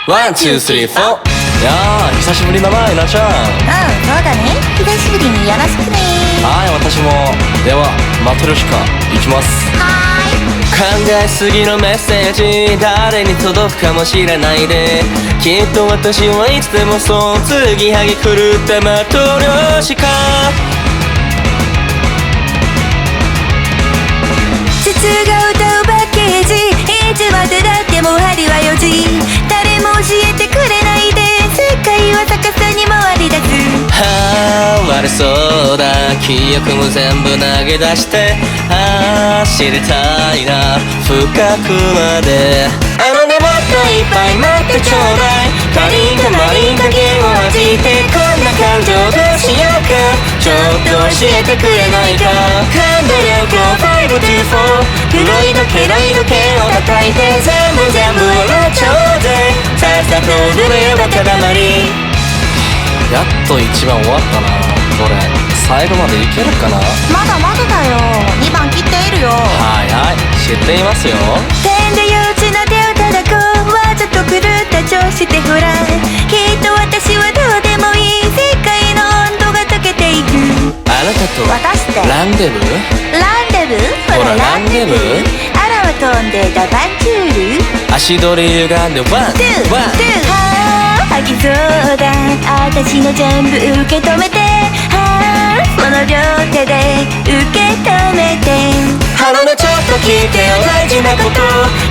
ワン、ツー、スリー、フォー。いやー、久しぶりだな、稲ちゃん。そうだね。久しぶりによろしくね。はい、私も。では、マトリョシカ、いきます。はーい。考えすぎのメッセージ、誰に届くかもしれないで。きっと私はいつでもそう、継ぎはぎ狂ったマトリョシカ。筒が歌うパッケージ、いつまでだっても針は4時。誰も教えてくれないで、世界は逆さに回り出す。はあ、悪そうだ。記憶も全部投げ出して、ああ、知りたいな、深くまで。ね、もっといっぱい待ってちょうだい。カリンかマリンか弦を弾いて、こんな感情どうしようか、ちょっと教えてくれないか。感度力5 to 4、黒い時計ロい時計を叩いて、全部笑っちゃおうぜ。さっさと踊れよ若だまり。やっと1番終わったな。これ最後までいけるかな。まだまだだよ。2番切っているよ。はいはい、知っていますよ。点で幼稚な手を叩こう。わざと狂った調子でほら、きっと私はどうでもいい。世界の温度が溶けていく。あなたと私ってランデブー。ランデブー、ほらランデブー。あらは飛んでダバンチュール。足取り歪んでワンワン。はぁ、吐きそうだ。私の全部受け止めて。はぁ、その両手で受け止めて。鼻のちょっと聞いてよ大事なこと。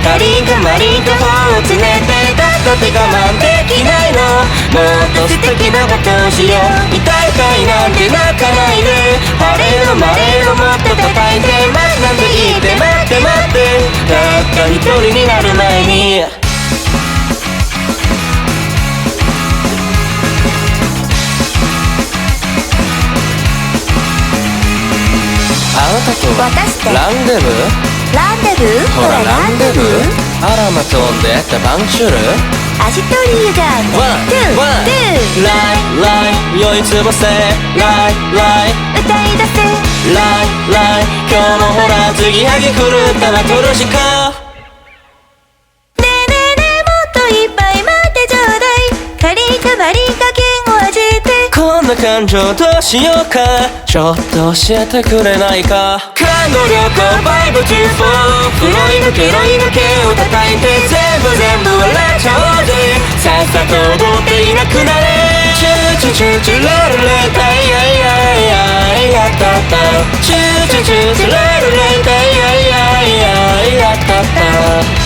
カリンかマリンか頬をつねて、だって我慢できないの。もっと素敵なことをしよう。痛い痛いなんて泣かないで。晴れのマレのもっと叩いて。待つなんて言って待って待って、たった一人になる前に。あなたと私ってランデブー。ランデブー、ほらランデブー。あらま飛んでダバンチュール。足取り歪んでワンワン。ライライ酔いつぶせ。ライライ歌い出せ。ライライ今日もほら継ぎはぎ狂ったマトリョシカ。ねえねえねえ、もっといっぱい待ってちょうだい。カリンかマリンか弦を弾いて。こんな感情どうしようか、ちょっと教えてくれないか。感度力5 to 4、黒いのけロいのけを叩いて、全部笑っちゃおうぜ。さっさと踊っていなくなれ。チューチュチュチュルルレタイヤイヤイヤイヤッタッタ。チューチュチュチュルルレタイヤイヤイヤイヤッタッタ。